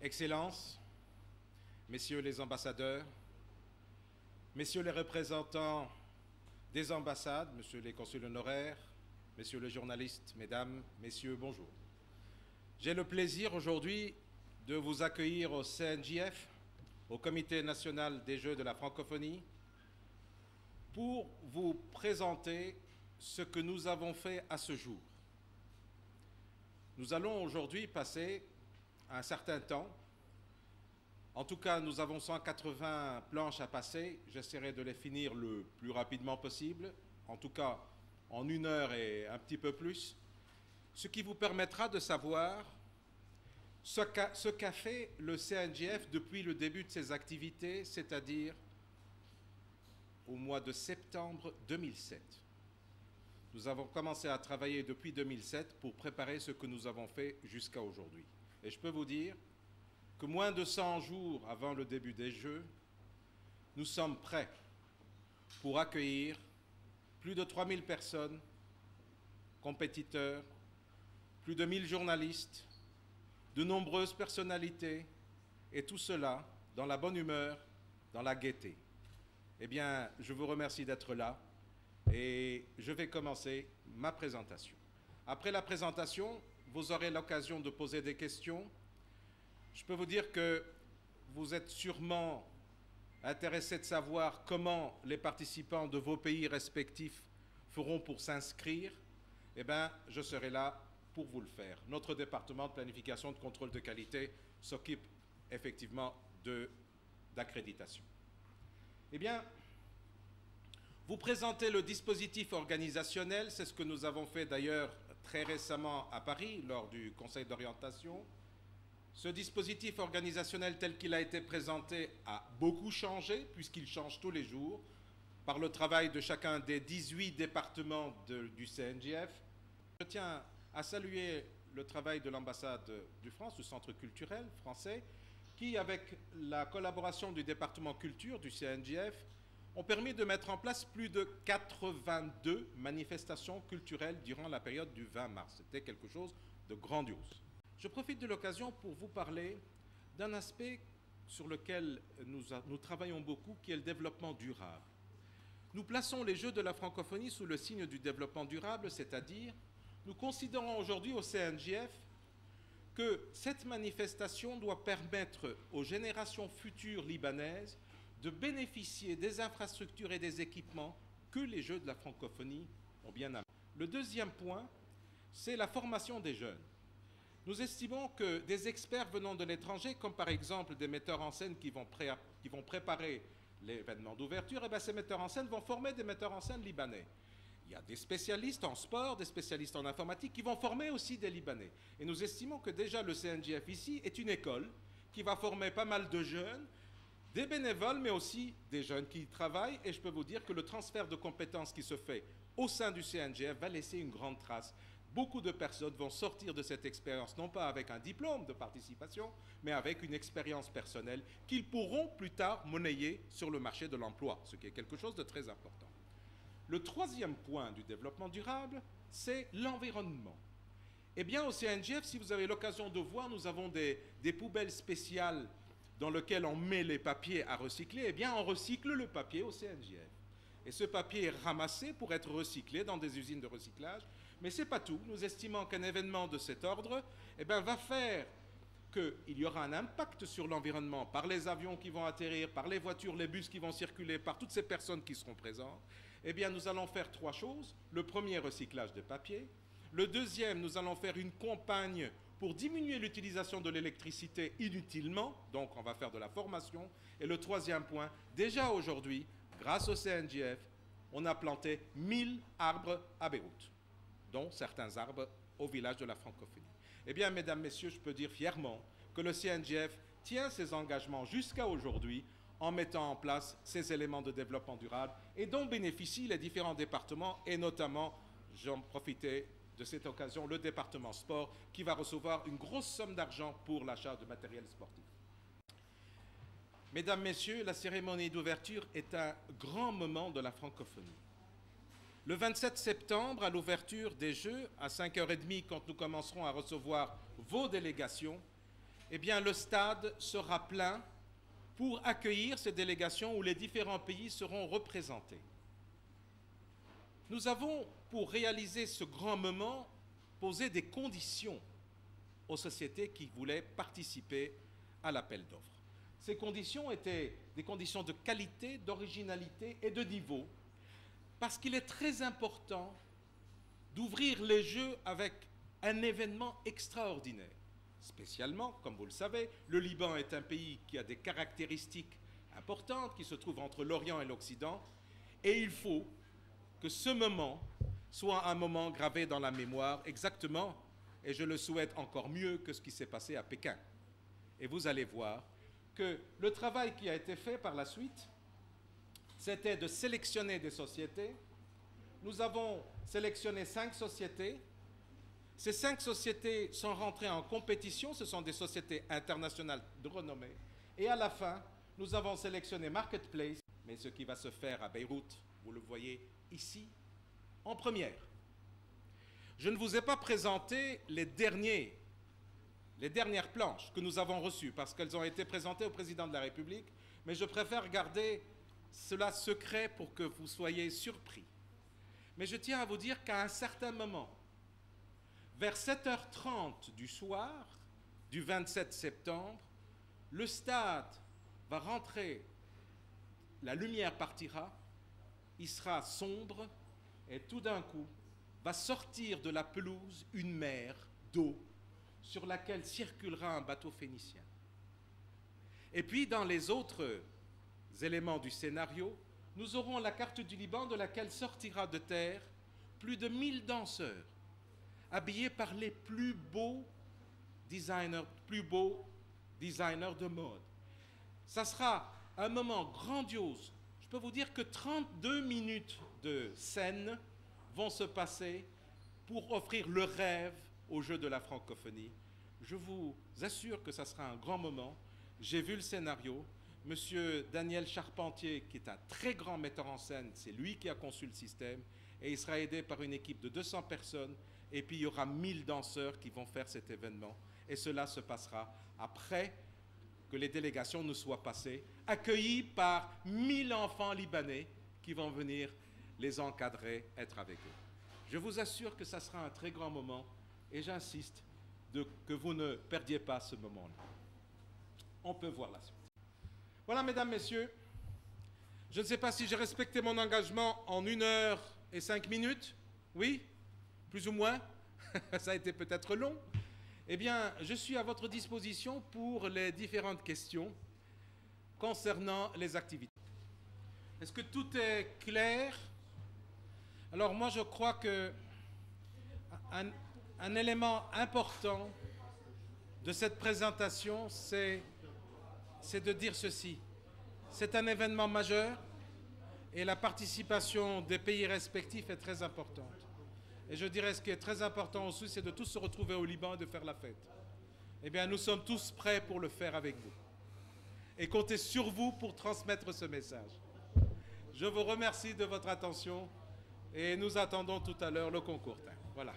Excellences, Messieurs les ambassadeurs, Messieurs les représentants des ambassades, Messieurs les consuls honoraires, Messieurs les journalistes, Mesdames, Messieurs, bonjour. J'ai le plaisir aujourd'hui de vous accueillir au CNJF, au Comité national des Jeux de la francophonie, pour vous présenter ce que nous avons fait à ce jour. Nous allons aujourd'hui passer un certain temps. En tout cas, nous avons 180 planches à passer. J'essaierai de les finir le plus rapidement possible, en tout cas en 1 heure et un petit peu plus, ce qui vous permettra de savoir ce qu'a fait le CNJF depuis le début de ses activités, c'est-à-dire au mois de septembre 2007. Nous avons commencé à travailler depuis 2007 pour préparer ce que nous avons fait jusqu'à aujourd'hui. Et je peux vous dire que moins de 100 jours avant le début des Jeux, nous sommes prêts pour accueillir plus de 3000 personnes, compétiteurs, plus de 1000 journalistes, de nombreuses personnalités, et tout cela dans la bonne humeur, dans la gaieté. Eh bien, je vous remercie d'être là et je vais commencer ma présentation. Après la présentation, vous aurez l'occasion de poser des questions. Je peux vous dire que vous êtes sûrement intéressés de savoir comment les participants de vos pays respectifs feront pour s'inscrire. Eh bien, je serai là pour vous le faire. Notre département de planification de contrôle de qualité s'occupe effectivement d'accréditation. Eh bien, vous présentez le dispositif organisationnel, c'est ce que nous avons fait d'ailleurs très récemment à Paris lors du Conseil d'orientation. Ce dispositif organisationnel tel qu'il a été présenté a beaucoup changé puisqu'il change tous les jours par le travail de chacun des 18 départements du CNJF. Je tiens à saluer le travail de l'ambassade de France, du Centre culturel français, qui, avec la collaboration du département culture du CNJF, ont permis de mettre en place plus de 82 manifestations culturelles durant la période du 20 mars. C'était quelque chose de grandiose. Je profite de l'occasion pour vous parler d'un aspect sur lequel nous travaillons beaucoup, qui est le développement durable. Nous plaçons les Jeux de la francophonie sous le signe du développement durable, c'est-à-dire nous considérons aujourd'hui au CNJF que cette manifestation doit permettre aux générations futures libanaises de bénéficier des infrastructures et des équipements que les Jeux de la francophonie ont bien amenés. Le deuxième point, c'est la formation des jeunes. Nous estimons que des experts venant de l'étranger, comme par exemple des metteurs en scène qui vont préparer l'événement d'ouverture, et bien ces metteurs en scène vont former des metteurs en scène libanais. Il y a des spécialistes en sport, des spécialistes en informatique qui vont former aussi des Libanais. Et nous estimons que déjà le CNJF ici est une école qui va former pas mal de jeunes, des bénévoles, mais aussi des jeunes qui y travaillent. Et je peux vous dire que le transfert de compétences qui se fait au sein du CNJF va laisser une grande trace. Beaucoup de personnes vont sortir de cette expérience, non pas avec un diplôme de participation, mais avec une expérience personnelle qu'ils pourront plus tard monnayer sur le marché de l'emploi, ce qui est quelque chose de très important. Le troisième point du développement durable, c'est l'environnement. Eh bien, au CNJF, si vous avez l'occasion de voir, nous avons des poubelles spéciales dans lesquelles on met les papiers à recycler. Eh bien, on recycle le papier au CNJF. Et ce papier est ramassé pour être recyclé dans des usines de recyclage. Mais ce n'est pas tout. Nous estimons qu'un événement de cet ordre va faire qu'il y aura un impact sur l'environnement par les avions qui vont atterrir, par les voitures, les bus qui vont circuler, par toutes ces personnes qui seront présentes. Eh bien, nous allons faire 3 choses. Le premier, recyclage de papier. Le deuxième, nous allons faire une campagne pour diminuer l'utilisation de l'électricité inutilement. Donc, on va faire de la formation. Et le troisième point, déjà aujourd'hui, grâce au CNJF, on a planté 1000 arbres à Beyrouth, dont certains arbres au village de la francophonie. Eh bien, mesdames, messieurs, je peux dire fièrement que le CNJF tient ses engagements jusqu'à aujourd'hui en mettant en place ces éléments de développement durable et dont bénéficient les différents départements et notamment, j'en profitais de cette occasion, le département sport qui va recevoir une grosse somme d'argent pour l'achat de matériel sportif. Mesdames, messieurs, la cérémonie d'ouverture est un grand moment de la francophonie. Le 27 septembre, à l'ouverture des Jeux, à 5h30, quand nous commencerons à recevoir vos délégations, eh bien, le stade sera plein pour accueillir ces délégations où les différents pays seront représentés. Nous avons, pour réaliser ce grand moment, posé des conditions aux sociétés qui voulaient participer à l'appel d'offres. Ces conditions étaient des conditions de qualité, d'originalité et de niveau, parce qu'il est très important d'ouvrir les jeux avec un événement extraordinaire. Spécialement, comme vous le savez, le Liban est un pays qui a des caractéristiques importantes, qui se trouve entre l'Orient et l'Occident, et il faut que ce moment soit un moment gravé dans la mémoire exactement, et je le souhaite encore mieux que ce qui s'est passé à Pékin. Et vous allez voir que le travail qui a été fait par la suite, c'était de sélectionner des sociétés. Nous avons sélectionné 5 sociétés. Ces 5 sociétés sont rentrées en compétition, ce sont des sociétés internationales de renommée. Et à la fin, nous avons sélectionné Marketplace, mais ce qui va se faire à Beyrouth, vous le voyez ici, en première. Je ne vous ai pas présenté les dernières planches que nous avons reçues, parce qu'elles ont été présentées au président de la République, mais je préfère garder cela secret pour que vous soyez surpris. Mais je tiens à vous dire qu'à un certain moment, vers 7h30 du soir du 27 septembre, le stade va rentrer, la lumière partira, il sera sombre et tout d'un coup va sortir de la pelouse une mer d'eau sur laquelle circulera un bateau phénicien. Et puis dans les autres éléments du scénario, nous aurons la carte du Liban de laquelle sortira de terre plus de 1000 danseurs habillés par les plus beaux designers de mode. Ça sera un moment grandiose. Je peux vous dire que 32 minutes de scène vont se passer pour offrir le rêve au jeu de la francophonie. Je vous assure que ça sera un grand moment. J'ai vu le scénario. Monsieur Daniel Charpentier, qui est un très grand metteur en scène, c'est lui qui a conçu le système, et il sera aidé par une équipe de 200 personnes, et puis il y aura 1000 danseurs qui vont faire cet événement, et cela se passera après que les délégations nous soient passées, accueillies par 1000 enfants libanais qui vont venir les encadrer, être avec eux. Je vous assure que ça sera un très grand moment, et j'insiste que vous ne perdiez pas ce moment-là. On peut voir la suite. Voilà, mesdames, messieurs, je ne sais pas si j'ai respecté mon engagement en 1h05. Oui? Plus ou moins? Ça a été peut-être long. Eh bien, je suis à votre disposition pour les différentes questions concernant les activités. Est-ce que tout est clair? Alors moi, je crois que un élément important de cette présentation, c'est de dire ceci. C'est un événement majeur et la participation des pays respectifs est très importante. Et je dirais ce qui est très important aussi, c'est de tous se retrouver au Liban et de faire la fête. Eh bien, nous sommes tous prêts pour le faire avec vous. Et comptez sur vous pour transmettre ce message. Je vous remercie de votre attention et nous attendons tout à l'heure le concours. Voilà.